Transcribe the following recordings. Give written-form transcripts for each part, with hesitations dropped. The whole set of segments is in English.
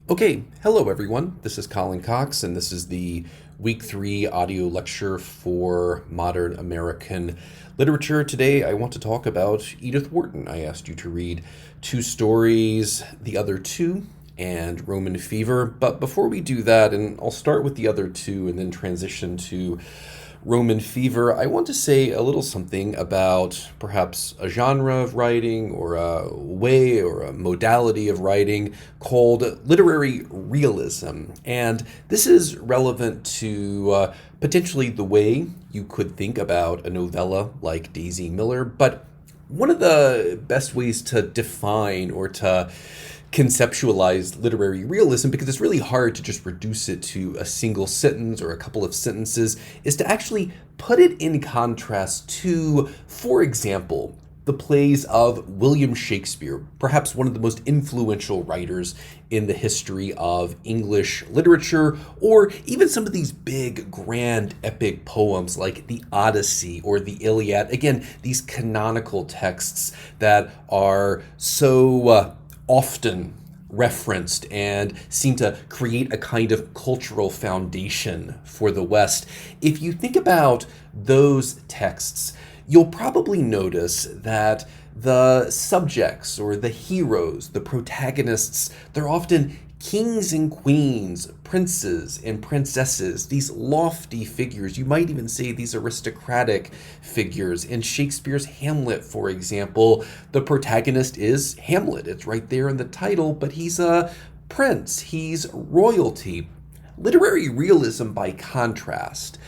Okay, hello everyone. This is Colin Cox, and this is the Week 3 audio lecture for Modern American Literature. Today I want to talk about Edith Wharton. I asked you to read two stories, The Other Two and Roman Fever. But before we do that, and I'll start with The Other Two and then transition to Roman Fever, I want to say a little something about perhaps a genre of writing or a way or a modality of writing called literary realism. And this is relevant to potentially the way you could think about a novella like Daisy Miller, but one of the best ways to define or to conceptualize literary realism, because it's really hard to just reduce it to a single sentence or a couple of sentences, is to actually put it in contrast to, for example, the plays of William Shakespeare, perhaps one of the most influential writers in the history of English literature, or even some of these big, grand, epic poems like the Odyssey or the Iliad. Again, these canonical texts that are so often referenced and seem to create a kind of cultural foundation for the West. If you think about those texts, you'll probably notice that the subjects or the heroes, the protagonists, they're often kings and queens, princes and princesses, these lofty figures. You might even say these aristocratic figures. In Shakespeare's Hamlet, for example, the protagonist is Hamlet. It's right there in the title, but he's a prince, he's royalty. Literary realism, by contrast,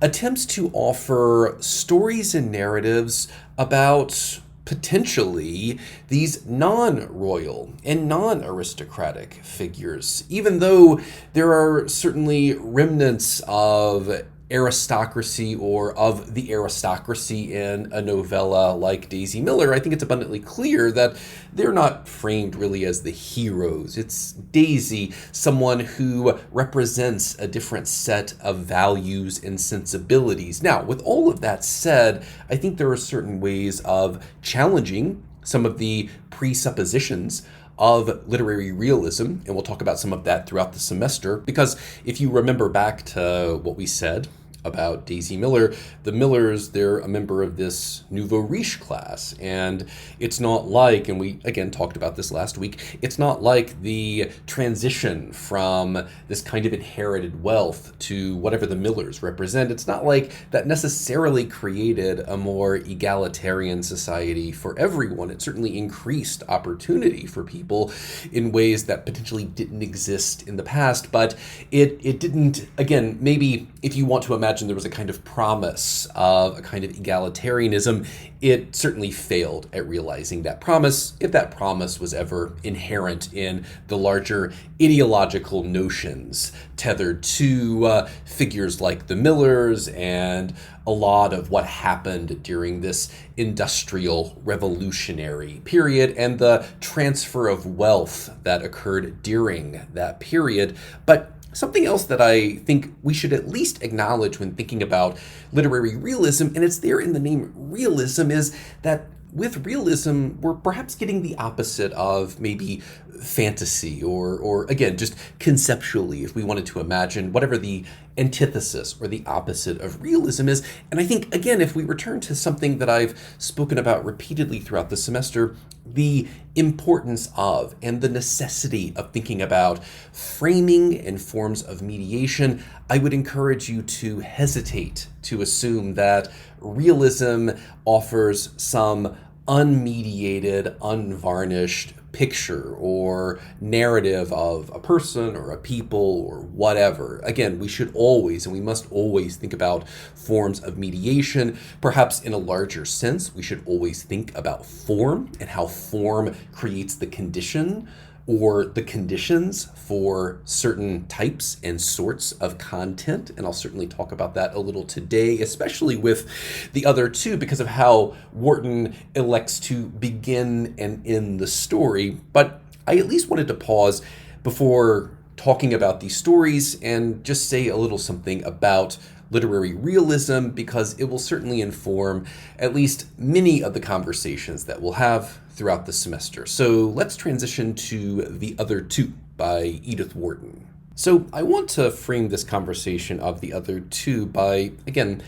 attempts to offer stories and narratives about potentially these non-royal and non-aristocratic figures, even though there are certainly remnants of aristocracy or of the aristocracy in a novella like Daisy Miller. I think it's abundantly clear that they're not framed really as the heroes. It's Daisy, someone who represents a different set of values and sensibilities. Now, with all of that said, I think there are certain ways of challenging some of the presuppositions of literary realism, and we'll talk about some of that throughout the semester, because if you remember back to what we said about Daisy Miller, the Millers, they're a member of this nouveau riche class, and it's not like, and we again talked about this last week, it's not like the transition from this kind of inherited wealth to whatever the Millers represent. It's not like that necessarily created a more egalitarian society for everyone. It certainly increased opportunity for people in ways that potentially didn't exist in the past, but it didn't, again, maybe if you want to imagine there was a kind of promise of a kind of egalitarianism, it certainly failed at realizing that promise, if that promise was ever inherent in the larger ideological notions tethered to figures like the Millers and a lot of what happened during this industrial revolutionary period and the transfer of wealth that occurred during that period. But something else that I think we should at least acknowledge when thinking about literary realism, and it's there in the name realism, is that with realism, we're perhaps getting the opposite of maybe fantasy or again, just conceptually, if we wanted to imagine whatever the antithesis or the opposite of realism is. And I think, again, if we return to something that I've spoken about repeatedly throughout the semester, the importance of and the necessity of thinking about framing and forms of mediation, I would encourage you to hesitate to assume that realism offers some unmediated, unvarnished picture or narrative of a person or a people or whatever. Again, we should always and we must always think about forms of mediation. Perhaps in a larger sense, we should always think about form and how form creates the condition or the conditions for certain types and sorts of content. And I'll certainly talk about that a little today, especially with the other two, because of how Wharton elects to begin and end the story. But I at least wanted to pause before talking about these stories and just say a little something about literary realism, because it will certainly inform at least many of the conversations that we'll have throughout the semester. So let's transition to the other two. by Edith Wharton. So I want to frame this conversation of The Other Two by, again,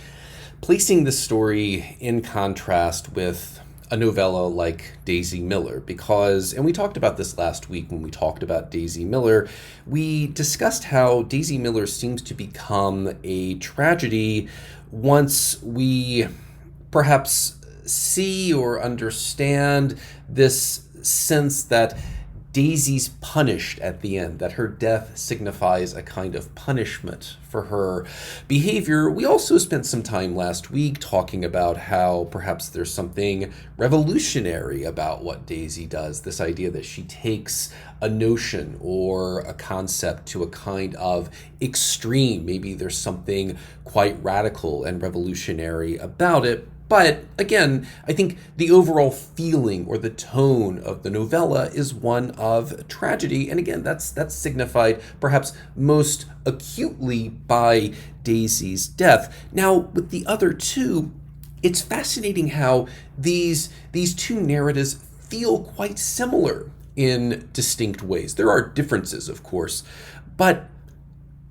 placing the story in contrast with a novella like Daisy Miller, because, and we talked about this last week when we talked about Daisy Miller, we discussed how Daisy Miller seems to become a tragedy once we perhaps see or understand this sense that Daisy's punished at the end, that her death signifies a kind of punishment for her behavior. We also spent some time last week talking about how perhaps there's something revolutionary about what Daisy does, this idea that she takes a notion or a concept to a kind of extreme. Maybe there's something quite radical and revolutionary about it. But again, I think the overall feeling or the tone of the novella is one of tragedy. And again, that's signified perhaps most acutely by Daisy's death. Now, with The Other Two, it's fascinating how these two narratives feel quite similar in distinct ways. There are differences, of course, but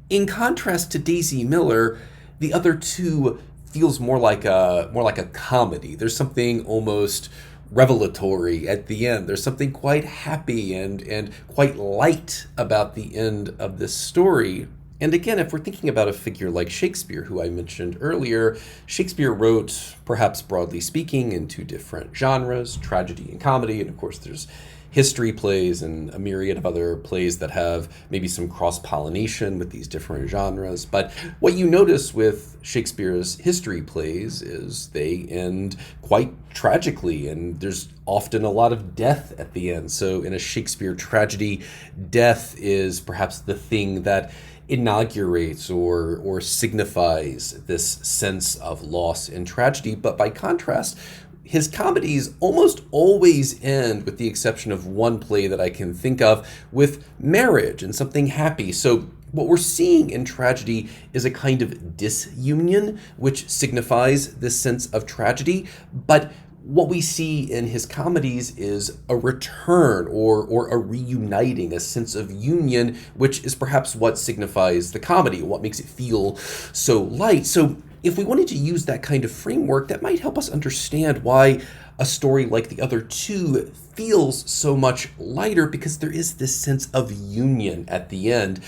in contrast to Daisy Miller, The Other Two feels more like a comedy. There's something almost revelatory at the end. There's something quite happy and quite light about the end of this story. And again, if we're thinking about a figure like Shakespeare, who I mentioned earlier, Shakespeare wrote, perhaps broadly speaking, in two different genres, tragedy and comedy. And of course, there's history plays and a myriad of other plays that have maybe some cross-pollination with these different genres. But what you notice with Shakespeare's history plays is they end quite tragically, and there's often a lot of death at the end. So in a Shakespeare tragedy, death is perhaps the thing that inaugurates or signifies this sense of loss and tragedy. But by contrast, his comedies almost always end, with the exception of one play that I can think of, with marriage and something happy. So what we're seeing in tragedy is a kind of disunion, which signifies this sense of tragedy. But what we see in his comedies is a return or a reuniting, a sense of union, which is perhaps what signifies the comedy, what makes it feel so light. So if we wanted to use that kind of framework, that might help us understand why a story like The Other Two feels so much lighter, because there is this sense of union at the end.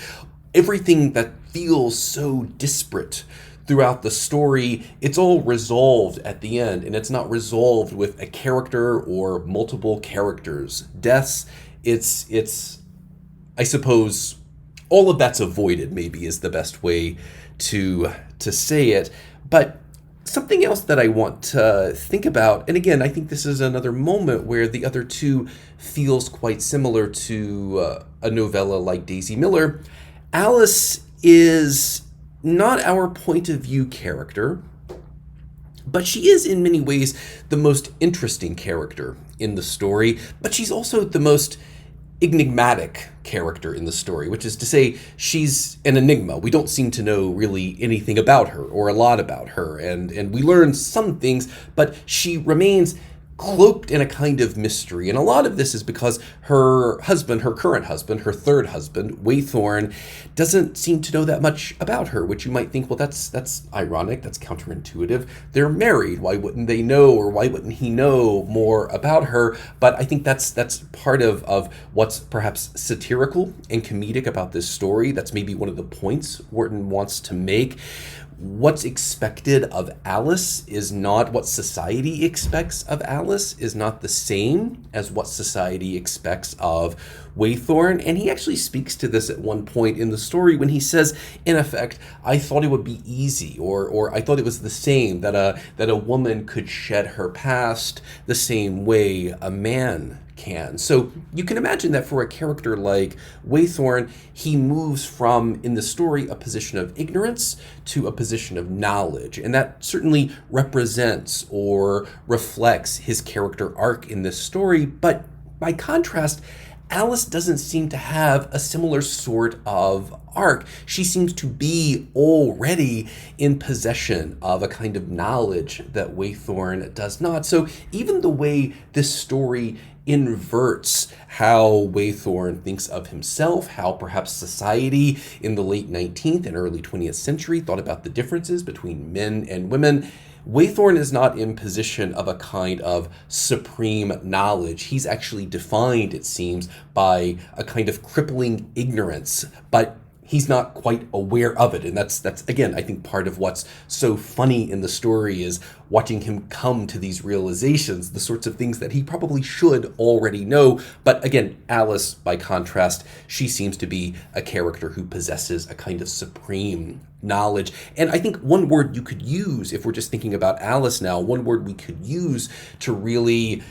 Everything that feels so disparate throughout the story, it's all resolved at the end, and it's not resolved with a character or multiple characters. Deaths, it's I suppose all of that's avoided, maybe is the best way to say it. But something else that I want to think about, and again, I think this is another moment where The Other Two feels quite similar to a novella like Daisy Miller. Alice is not our point of view character, but she is in many ways the most interesting character in the story, but she's also the most enigmatic character in the story, which is to say she's an enigma. We don't seem to know really anything about her or a lot about her, and we learn some things, but she remains cloaked in a kind of mystery. And a lot of this is because her husband, her current husband, her third husband, Waythorn, doesn't seem to know that much about her, which you might think, well, that's ironic, that's counterintuitive. They're married. Why wouldn't they know, or why wouldn't he know more about her? But I think that's part of what's perhaps satirical and comedic about this story. That's maybe one of the points Wharton wants to make. What's expected of Alice is not what society expects of Alice, is not the same as what society expects of Waythorn. And he actually speaks to this at one point in the story when he says, in effect, I thought it would be easy, or I thought it was the same, that a woman could shed her past the same way a man can. So you can imagine that for a character like Waythorn, he moves from, in the story, a position of ignorance to a position of knowledge. And that certainly represents or reflects his character arc in this story. But by contrast, Alice doesn't seem to have a similar sort of arc. She seems to be already in possession of a kind of knowledge that Waythorn does not. So even the way this story inverts how Waythorn thinks of himself, how perhaps society in the late 19th and early 20th century thought about the differences between men and women, Waythorn is not in position of a kind of supreme knowledge. He's actually defined, it seems, by a kind of crippling ignorance, but he's not quite aware of it. And that's again, I think part of what's so funny in the story is watching him come to these realizations, the sorts of things that he probably should already know. But again, Alice, by contrast, she seems to be a character who possesses a kind of supreme knowledge. And I think one word you could use, if we're just thinking about Alice now, one word we could use to really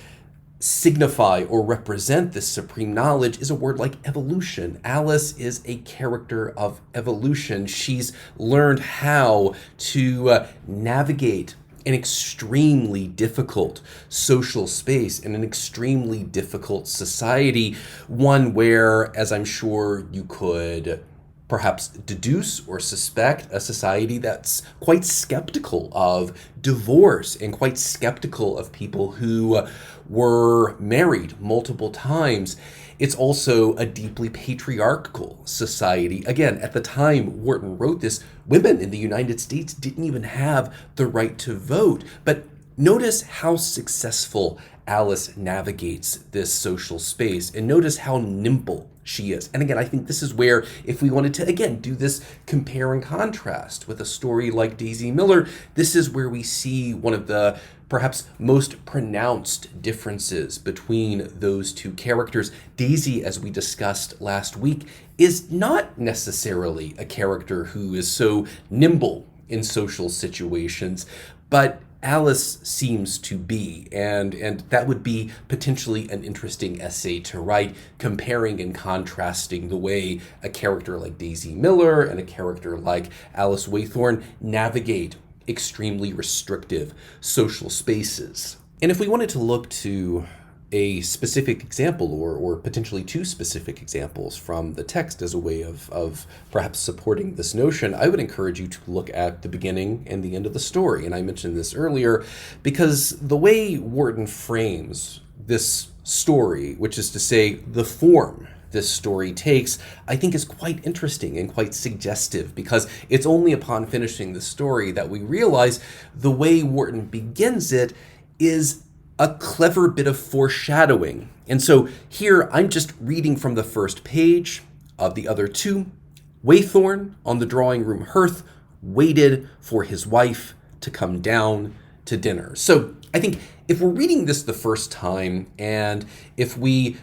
signify or represent this supreme knowledge is a word like evolution. Alice is a character of evolution. She's learned how to navigate an extremely difficult social space in an extremely difficult society, one where, as I'm sure you could perhaps deduce or suspect, a society that's quite skeptical of divorce and quite skeptical of people who were married multiple times. It's also a deeply patriarchal society. Again, at the time Wharton wrote this, women in the United States didn't even have the right to vote. But notice how successful Alice navigates this social space, and notice how nimble she is. And again, I think this is where, if we wanted to, again, do this compare and contrast with a story like Daisy Miller, this is where we see one of the perhaps most pronounced differences between those two characters. Daisy, as we discussed last week, is not necessarily a character who is so nimble in social situations, but Alice seems to be, and that would be potentially an interesting essay to write, comparing and contrasting the way a character like Daisy Miller and a character like Alice Waythorn navigate extremely restrictive social spaces. And if we wanted to look to a specific example or potentially two specific examples from the text as a way of perhaps supporting this notion, I would encourage you to look at the beginning and the end of the story. And I mentioned this earlier because the way Wharton frames this story, which is to say the form this story takes, I think is quite interesting and quite suggestive, because it's only upon finishing the story that we realize the way Wharton begins it is a clever bit of foreshadowing. And so here I'm just reading from the first page of the other two. Waythorn on the drawing room hearth waited for his wife to come down to dinner. So I think if we're reading this the first time, and if we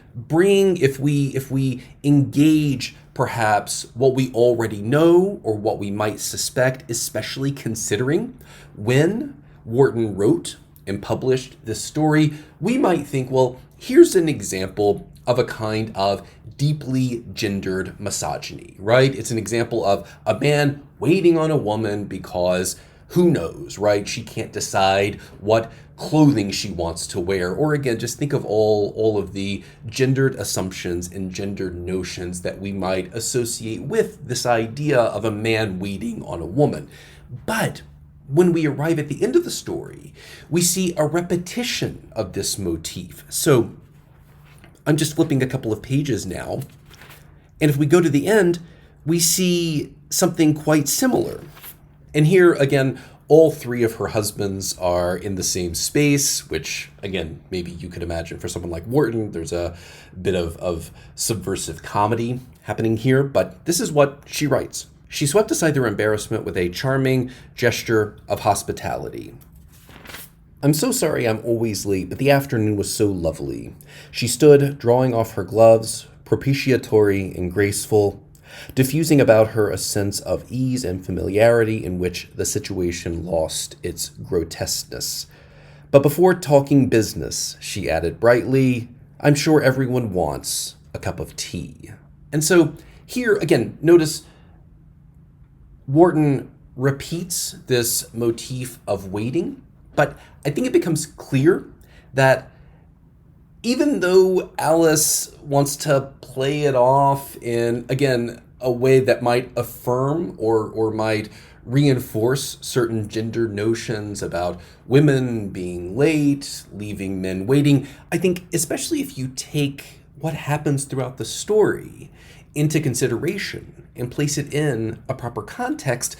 engage perhaps what we already know or what we might suspect, especially considering when Wharton wrote and published this story, we might think, well, here's an example of a kind of deeply gendered misogyny, right? It's an example of a man waiting on a woman because who knows, right? She can't decide what clothing she wants to wear. Or again, just think of all of the gendered assumptions and gendered notions that we might associate with this idea of a man waiting on a woman. But when we arrive at the end of the story, we see a repetition of this motif. So I'm just flipping a couple of pages now. And if we go to the end, we see something quite similar. And here, again, all three of her husbands are in the same space, which, again, maybe you could imagine for someone like Wharton, there's a bit of subversive comedy happening here. But this is what she writes. She swept aside their embarrassment with a charming gesture of hospitality. I'm so sorry I'm always late, but the afternoon was so lovely. She stood, drawing off her gloves, propitiatory and graceful, diffusing about her a sense of ease and familiarity in which the situation lost its grotesqueness. But before talking business, she added brightly, I'm sure everyone wants a cup of tea. And so here, again, notice Wharton repeats this motif of waiting, but I think it becomes clear that even though Alice wants to play it off in, again, a way that might affirm or might reinforce certain gender notions about women being late, leaving men waiting, I think, especially if you take what happens throughout the story into consideration and place it in a proper context,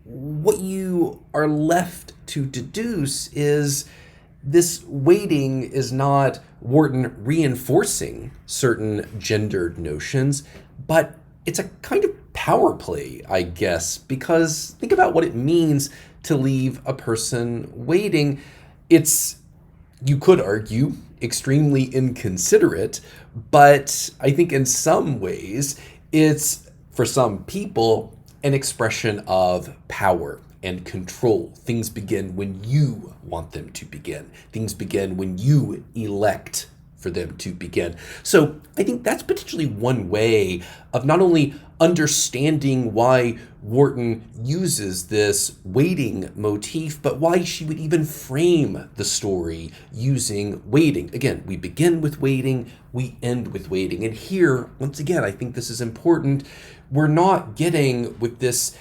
what you are left to deduce is this waiting is not Wharton reinforcing certain gendered notions, but it's a kind of power play, I guess, because think about what it means to leave a person waiting. It's, you could argue, extremely inconsiderate, but I think in some ways it's, for some people, an expression of power and control. Things begin when you want them to begin. Things begin when you elect for them to begin. So I think that's potentially one way of not only understanding why Wharton uses this waiting motif, but why she would even frame the story using waiting. Again, we begin with waiting, we end with waiting. And here, once again, I think this is important. We're not getting, with this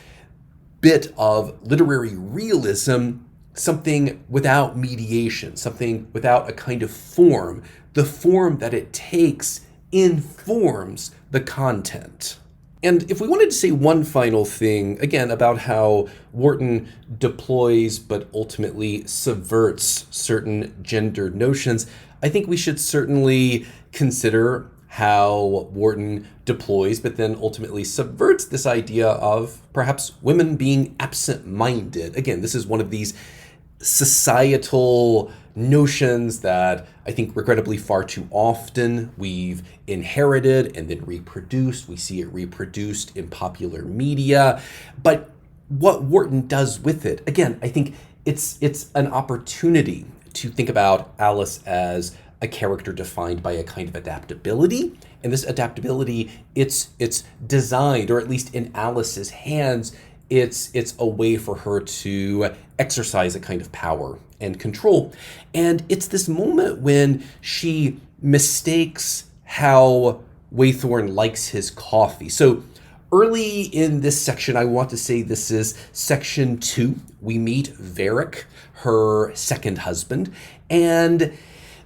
bit of literary realism, something without mediation, something without a kind of form. The form that it takes informs the content. And if we wanted to say one final thing, again, about how Wharton deploys but ultimately subverts certain gendered notions, I think we should certainly consider how Wharton deploys but then ultimately subverts this idea of perhaps women being absent-minded. Again, this is one of these societal notions that I think regrettably far too often we've inherited and then reproduced. We see it reproduced in popular media. But what Wharton does with it, again, I think it's an opportunity to think about Alice as a character defined by a kind of adaptability. And this adaptability, it's designed, or at least in Alice's hands, it's a way for her to exercise a kind of power and control. And it's this moment when she mistakes how Waythorn likes his coffee. So early in this section, I want to say this is section 2. We meet Varick, her second husband, and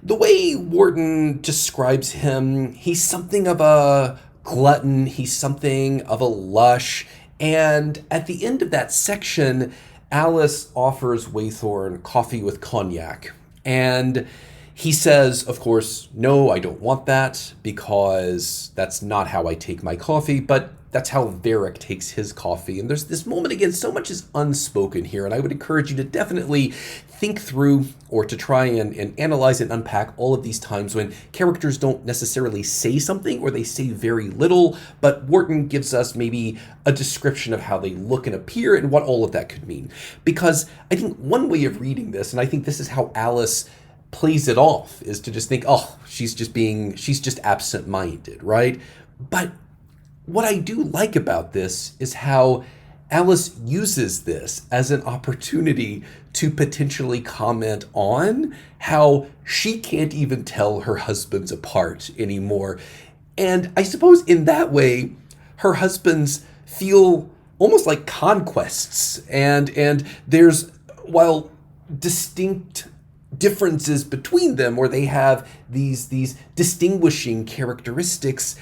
the way Wharton describes him, he's something of a glutton, he's something of a lush. And at the end of that section, Alice offers Waythorn coffee with cognac. And he says, of course, no, I don't want that because that's not how I take my coffee, but that's how Varick takes his coffee. And there's this moment, again, so much is unspoken here, and I would encourage you to definitely think through or to try and analyze and unpack all of these times when characters don't necessarily say something or they say very little, but Wharton gives us maybe a description of how they look and appear and what all of that could mean. Because I think one way of reading this, and I think this is how Alice plays it off, is to just think, oh, she's just absent-minded, right? But what I do like about this is how Alice uses this as an opportunity to potentially comment on how she can't even tell her husbands apart anymore. And I suppose in that way, her husbands feel almost like conquests. And there's, while distinct differences between them, or they have these distinguishing characteristics,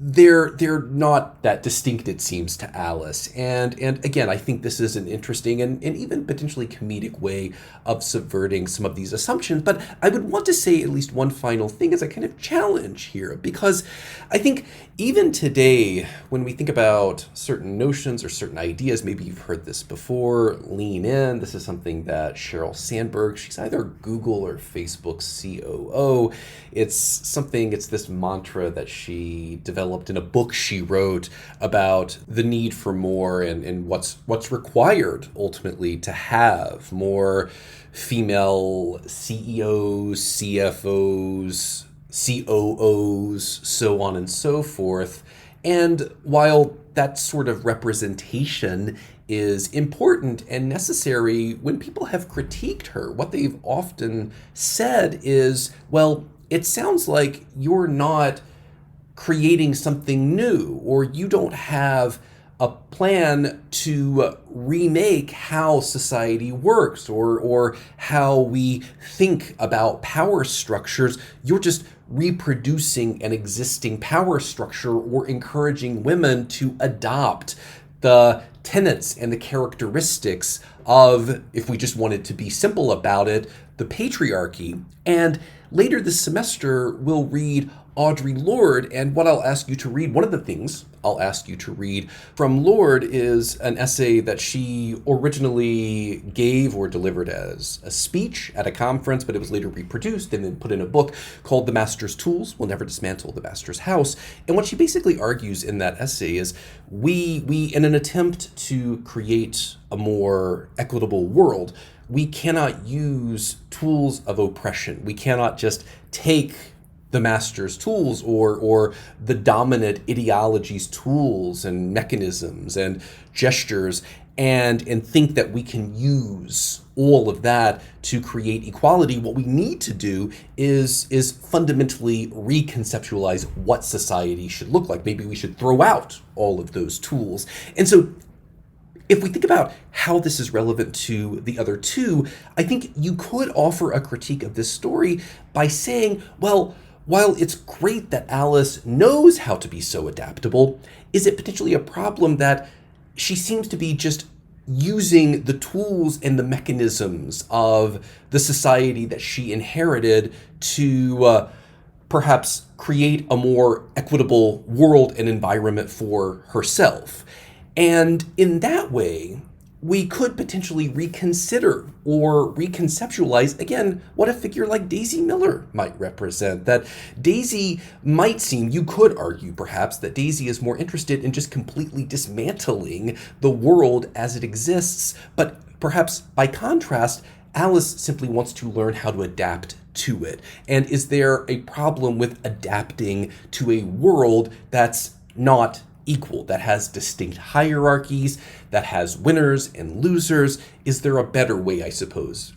they're not that distinct, it seems, to Alice. And again, I think this is an interesting and even potentially comedic way of subverting some of these assumptions. But I would want to say at least one final thing as a kind of challenge here, because I think even today, when we think about certain notions or certain ideas, maybe you've heard this before, lean in. This is something that Sheryl Sandberg, she's either Google or Facebook's COO. It's this mantra that she developed in a book she wrote about the need for more and what's required ultimately to have more female CEOs, CFOs, COOs, so on and so forth. And while that sort of representation is important and necessary, when people have critiqued her, what they've often said is, well, it sounds like you're not creating something new, or you don't have a plan to remake how society works, or how we think about power structures. You're just reproducing an existing power structure, or encouraging women to adopt the tenets and the characteristics of, if we just wanted to be simple about it, the patriarchy. And later this semester, we'll read Audre Lorde, and what I'll ask you to read, one of the things I'll ask you to read from Lorde is an essay that she originally gave or delivered as a speech at a conference, but it was later reproduced and then put in a book called The Master's Tools Will Never Dismantle the Master's House. And what she basically argues in that essay is we in an attempt to create a more equitable world, we cannot use tools of oppression. We cannot just take the master's tools, or the dominant ideology's tools and mechanisms and gestures, and think that we can use all of that to create equality. What we need to do is fundamentally reconceptualize what society should look like. Maybe we should throw out all of those tools. And so if we think about how this is relevant to the other two, I think you could offer a critique of this story by saying, well, while it's great that Alice knows how to be so adaptable, is it potentially a problem that she seems to be just using the tools and the mechanisms of the society that she inherited to perhaps create a more equitable world and environment for herself? And in that way, we could potentially reconsider or reconceptualize, again, what a figure like Daisy Miller might represent. That Daisy might seem, you could argue perhaps, that Daisy is more interested in just completely dismantling the world as it exists. But perhaps by contrast, Alice simply wants to learn how to adapt to it. And is there a problem with adapting to a world that's not equal, that has distinct hierarchies, that has winners and losers? Is there a better way, I suppose,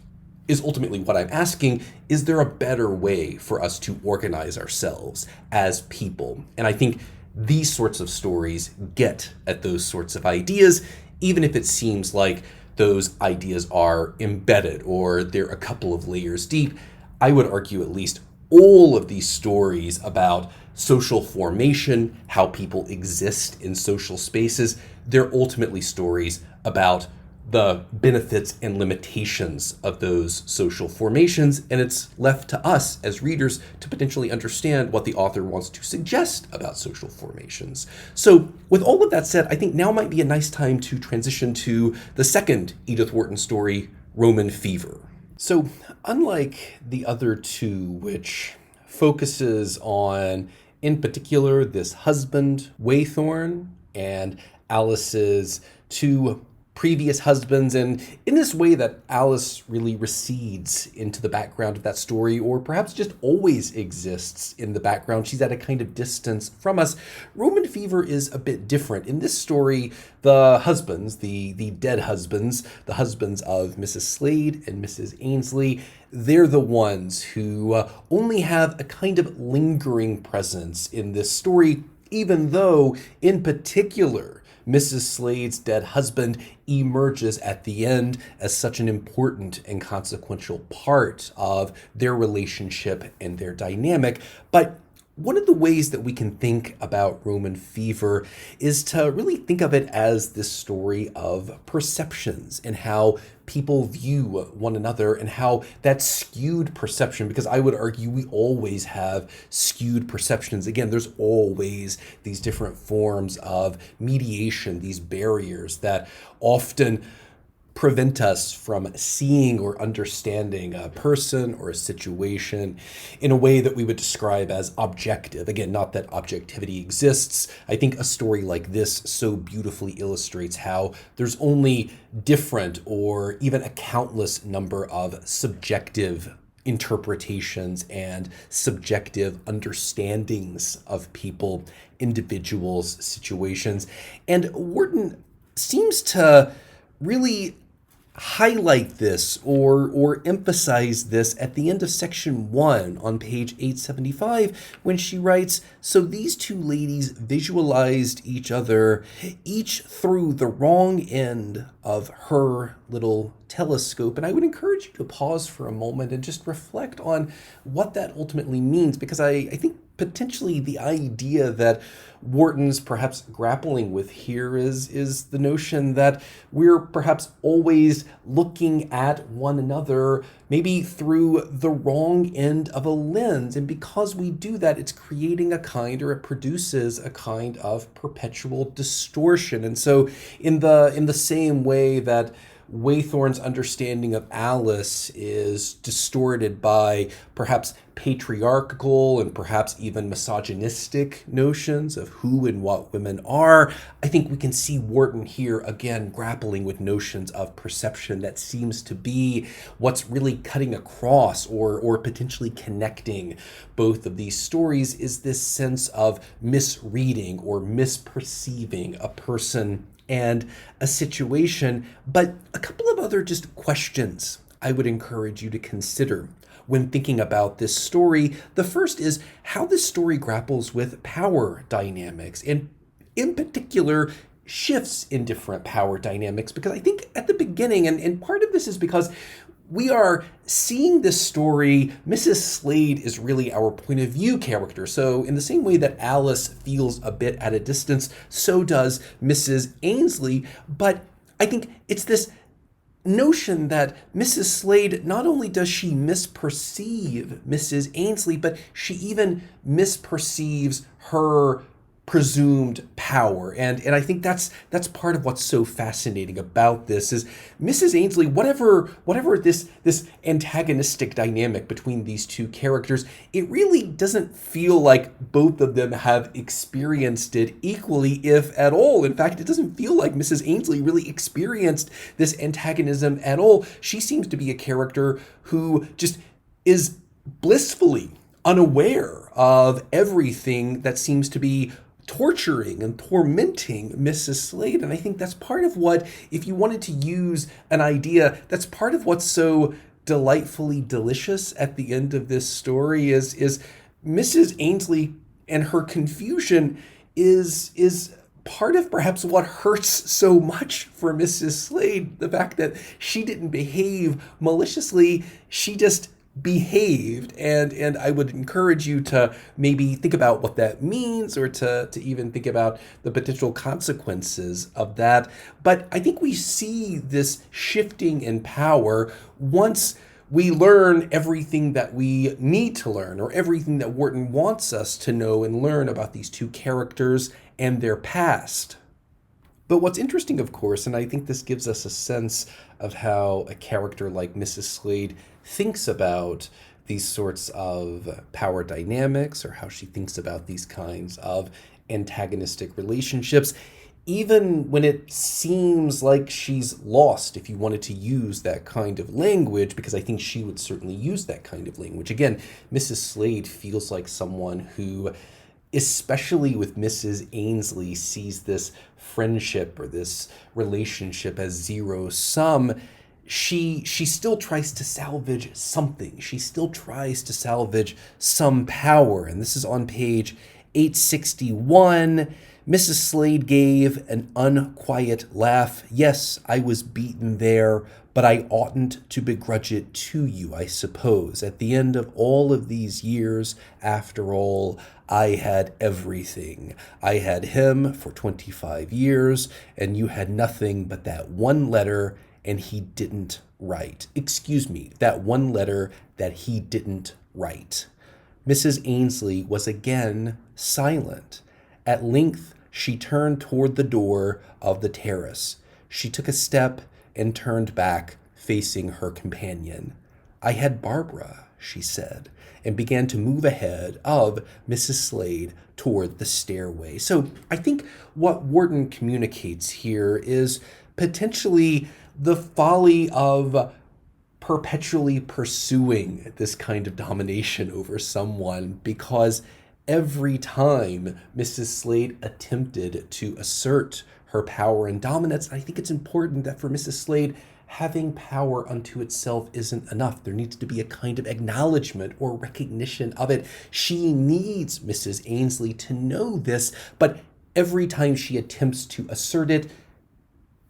is ultimately what I'm asking. Is there a better way for us to organize ourselves as people? And I think these sorts of stories get at those sorts of ideas, even if it seems like those ideas are embedded or they're a couple of layers deep. I would argue at least all of these stories about social formation, how people exist in social spaces, they're ultimately stories about the benefits and limitations of those social formations, and it's left to us as readers to potentially understand what the author wants to suggest about social formations. So with all of that said, I think now might be a nice time to transition to the second Edith Wharton story, Roman Fever. So unlike the other two, which focuses on, in particular, this husband, Waythorn, and Alice's two previous husbands, and in this way that Alice really recedes into the background of that story, or perhaps just always exists in the background. She's at a kind of distance from us. Roman Fever is a bit different. In this story, the husbands, the dead husbands, the husbands of Mrs. Slade and Mrs. Ainsley, they're the ones who only have a kind of lingering presence in this story, even though, in particular, Mrs. Slade's dead husband emerges at the end as such an important and consequential part of their relationship and their dynamic. But one of the ways that we can think about Roman Fever is to really think of it as this story of perceptions and how people view one another, and how that skewed perception, because I would argue we always have skewed perceptions. Again, there's always these different forms of mediation, these barriers that often prevent us from seeing or understanding a person or a situation in a way that we would describe as objective. Again, not that objectivity exists. I think a story like this so beautifully illustrates how there's only different or even a countless number of subjective interpretations and subjective understandings of people, individuals, situations. And Wharton seems to really highlight this or emphasize this at the end of section 1 on page 875 when she writes, so these two ladies visualized each other, each through the wrong end of her little telescope. And I would encourage you to pause for a moment and just reflect on what that ultimately means, because I think potentially the idea that Wharton's perhaps grappling with here is the notion that we're perhaps always looking at one another maybe through the wrong end of a lens. And because we do that, it's creating a kind, or it produces a kind of perpetual distortion. And so in the same way that Waythorn's understanding of Alice is distorted by perhaps patriarchal and perhaps even misogynistic notions of who and what women are, I think we can see Wharton here again grappling with notions of perception that seems to be what's really cutting across or potentially connecting both of these stories, is this sense of misreading or misperceiving a person and a situation. But a couple of other just questions I would encourage you to consider when thinking about this story. The first is how this story grapples with power dynamics, and in particular, shifts in different power dynamics. Because I think at the beginning, and part of this is because we are seeing this story, Mrs. Slade is really our point of view character. So in the same way that Alice feels a bit at a distance, so does Mrs. Ainsley. But I think it's this notion that Mrs. Slade, not only does she misperceive Mrs. Ainsley, but she even misperceives her presumed power. And I think that's part of what's so fascinating about this is Mrs. Ainsley, whatever this antagonistic dynamic between these two characters, it really doesn't feel like both of them have experienced it equally, if at all. In fact, it doesn't feel like Mrs. Ainsley really experienced this antagonism at all. She seems to be a character who just is blissfully unaware of everything that seems to be torturing and tormenting Mrs. Slade. And I think that's part of what, if you wanted to use an idea, that's part of what's so delightfully delicious at the end of this story is Mrs. Ainsley and her confusion is part of perhaps what hurts so much for Mrs. Slade. The fact that she didn't behave maliciously, she just behaved. And I would encourage you to maybe think about what that means, or to even think about the potential consequences of that. But I think we see this shifting in power once we learn everything that we need to learn, or everything that Wharton wants us to know and learn about these two characters and their past. But what's interesting, of course, and I think this gives us a sense of how a character like Mrs. Slade thinks about these sorts of power dynamics, or how she thinks about these kinds of antagonistic relationships, even when it seems like she's lost, if you wanted to use that kind of language, because I think she would certainly use that kind of language. Again, Mrs. Slade feels like someone who, especially with Mrs. Ainsley, sees this friendship or this relationship as zero sum. She still tries to salvage something. She still tries to salvage some power. And this is on page 861. Mrs. Slade gave an unquiet laugh. Yes, I was beaten there, but I oughtn't to begrudge it to you, I suppose. At the end of all of these years, after all, I had everything. I had him for 25 years, and you had nothing but that one letter, and he didn't write. Excuse me, that one letter that he didn't write. Mrs. Ainsley was again silent. At length, she turned toward the door of the terrace. She took a step and turned back, facing her companion. I had Barbara, she said, and began to move ahead of Mrs. Slade toward the stairway. So I think what Wharton communicates here is potentially the folly of perpetually pursuing this kind of domination over someone, because every time Mrs. Slade attempted to assert her power and dominance, I think it's important that for Mrs. Slade having power unto itself isn't enough. There needs to be a kind of acknowledgement or recognition of it. She needs Mrs. Ainsley to know this, but every time she attempts to assert it,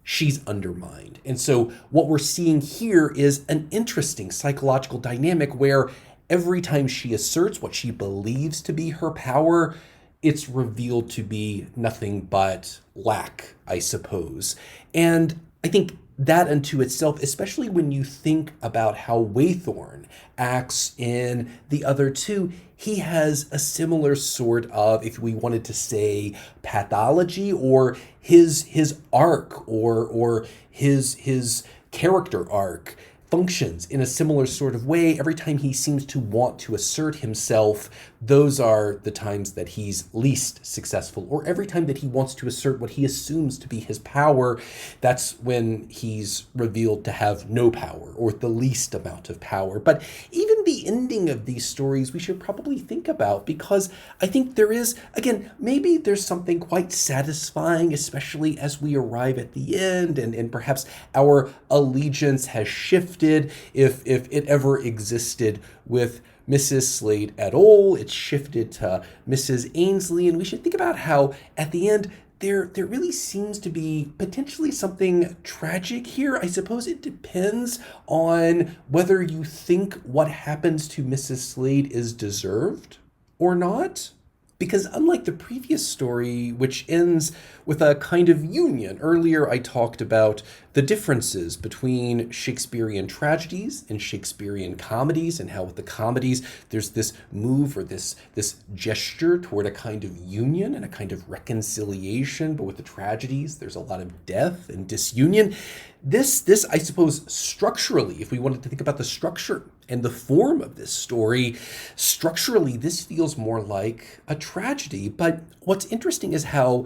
she's undermined. And so what we're seeing here is an interesting psychological dynamic where every time she asserts what she believes to be her power, it's revealed to be nothing but lack, I suppose. And I think that unto itself, especially when you think about how Waythorn acts in the other two, he has a similar sort of, if we wanted to say, pathology, or his arc, or his character arc functions in a similar sort of way. Every time he seems to want to assert himself, those are the times that he's least successful. Or every time that he wants to assert what he assumes to be his power, that's when he's revealed to have no power, or the least amount of power. But even the ending of these stories we should probably think about, because I think there is, again, maybe there's something quite satisfying, especially as we arrive at the end, and perhaps our allegiance has shifted, if it ever existed, with Mrs. Slade at all. It's shifted to Mrs. Ainsley, and we should think about how at the end there really seems to be potentially something tragic here. I suppose it depends on whether you think what happens to Mrs. Slade is deserved or not. Because unlike the previous story, which ends with a kind of union, earlier I talked about the differences between Shakespearean tragedies and Shakespearean comedies, and how with the comedies there's this move, or this gesture toward a kind of union and a kind of reconciliation, but with the tragedies there's a lot of death and disunion. This, I suppose, structurally, if we wanted to think about the structure and the form of this story, structurally, this feels more like a tragedy. But what's interesting is how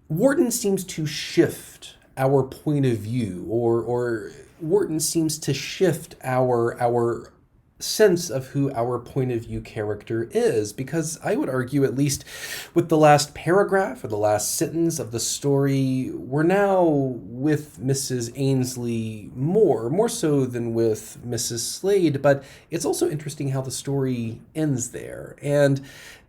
Wharton seems to shift our point of view, or Wharton seems to shift our sense of who our point of view character is, because I would argue, at least with the last paragraph or the last sentence of the story, we're now with Mrs. Ainsley more so than with Mrs. Slade. But it's also interesting how the story ends there. And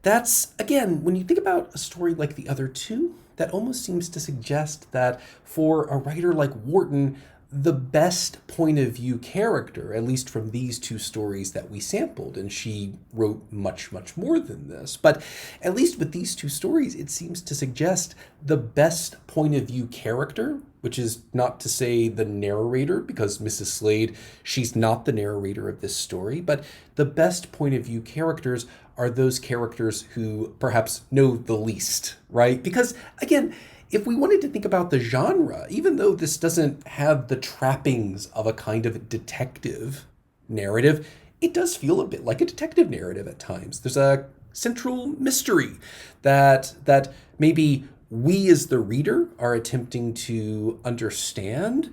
that's, again, when you think about a story like the other two, that almost seems to suggest that for a writer like Wharton, the best point of view character, at least from these two stories that we sampled, and she wrote much more than this, but at least with these two stories, it seems to suggest the best point of view character, which is not to say the narrator, because Mrs. Slade, she's not the narrator of this story, but the best point of view characters are those characters who perhaps know the least, right? Because, again, if we wanted to think about the genre, even though this doesn't have the trappings of a kind of detective narrative, it does feel a bit like a detective narrative at times. There's a central mystery that maybe we as the reader are attempting to understand,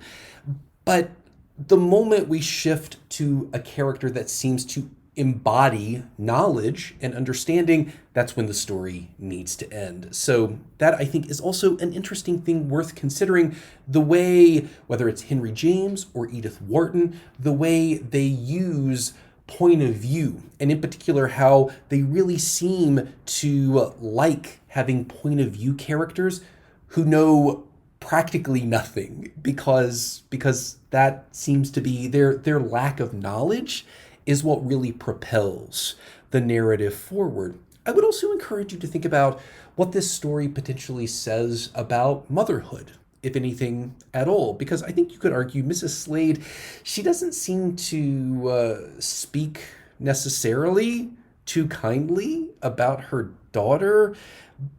but the moment we shift to a character that seems to embody knowledge and understanding, that's when the story needs to end. So that, I think, is also an interesting thing worth considering, the way, whether it's Henry James or Edith Wharton, the way they use point of view, and in particular how they really seem to like having point of view characters who know practically nothing, because that seems to be their lack of knowledge is what really propels the narrative forward. I would also encourage you to think about what this story potentially says about motherhood, if anything at all, because I think you could argue Mrs. Slade, she doesn't seem to speak necessarily too kindly about her daughter,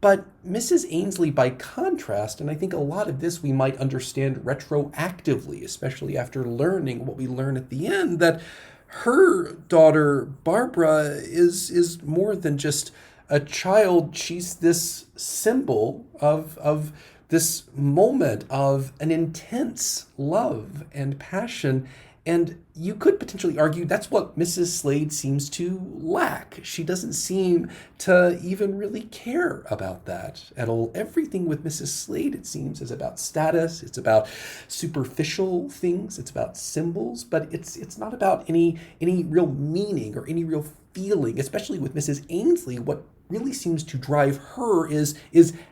but Mrs. Ainsley, by contrast, and I think a lot of this we might understand retroactively, especially after learning what we learn at the end, that her daughter, Barbara, is more than just a child. She's this symbol of this moment of an intense love and passion. And you could potentially argue that's what Mrs. Slade seems to lack. She doesn't seem to even really care about that at all. Everything with Mrs. Slade, it seems, is about status, it's about superficial things, it's about symbols, but it's not about any real meaning or any real feeling, especially with Mrs. Ainsley. What really seems to drive her is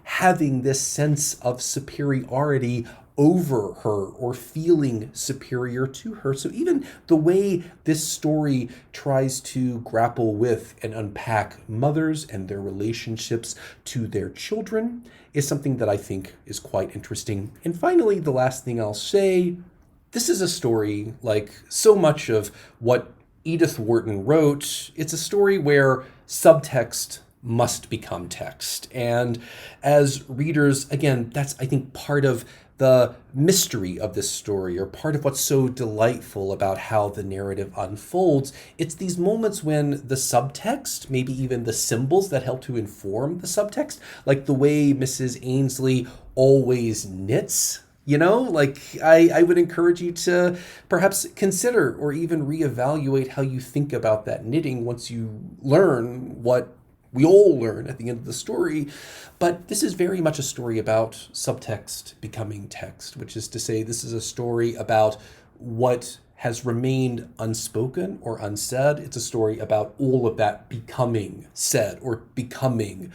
having this sense of superiority over her or feeling superior to her. So even the way this story tries to grapple with and unpack mothers and their relationships to their children is something that I think is quite interesting. And finally, the last thing I'll say, this is a story like so much of what Edith Wharton wrote. It's a story where subtext must become text. And as readers, again, that's, I think, part of the mystery of this story, or part of what's so delightful about how the narrative unfolds. It's these moments when the subtext, maybe even the symbols that help to inform the subtext, like the way Mrs. Ainsley always knits. Like I would encourage you to perhaps consider or even reevaluate how you think about that knitting once you learn what we all learn at the end of the story. But this is very much a story about subtext becoming text, which is to say, this is a story about what has remained unspoken or unsaid. It's a story about all of that becoming said or becoming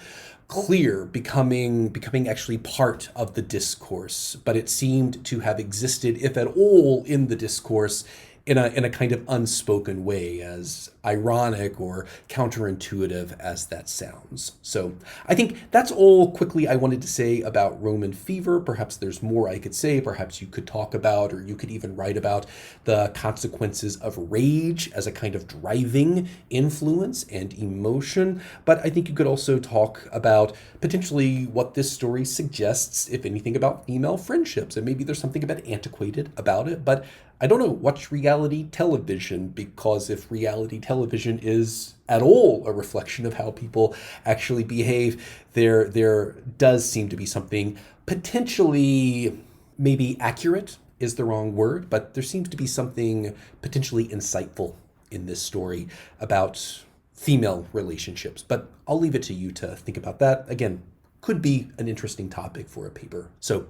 clear, becoming actually part of the discourse. But it seemed to have existed, if at all, in the discourse in a kind of unspoken way, as ironic or counterintuitive as that sounds. So I think that's all quickly I wanted to say about Roman Fever. Perhaps there's more I could say. Perhaps you could talk about, or you could even write about, the consequences of rage as a kind of driving influence and emotion. But I think you could also talk about potentially what this story suggests, if anything, about female friendships. And maybe there's something a bit antiquated about it, but I don't know, watch reality television, because if reality television is at all a reflection of how people actually behave, there does seem to be something potentially, maybe accurate is the wrong word, but there seems to be something potentially insightful in this story about female relationships. But I'll leave it to you to think about that. Again, could be an interesting topic for a paper. So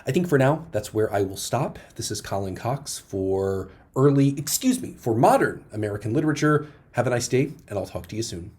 I think for now, that's where I will stop. This is Colin Cox for modern American literature. Have a nice day, and I'll talk to you soon.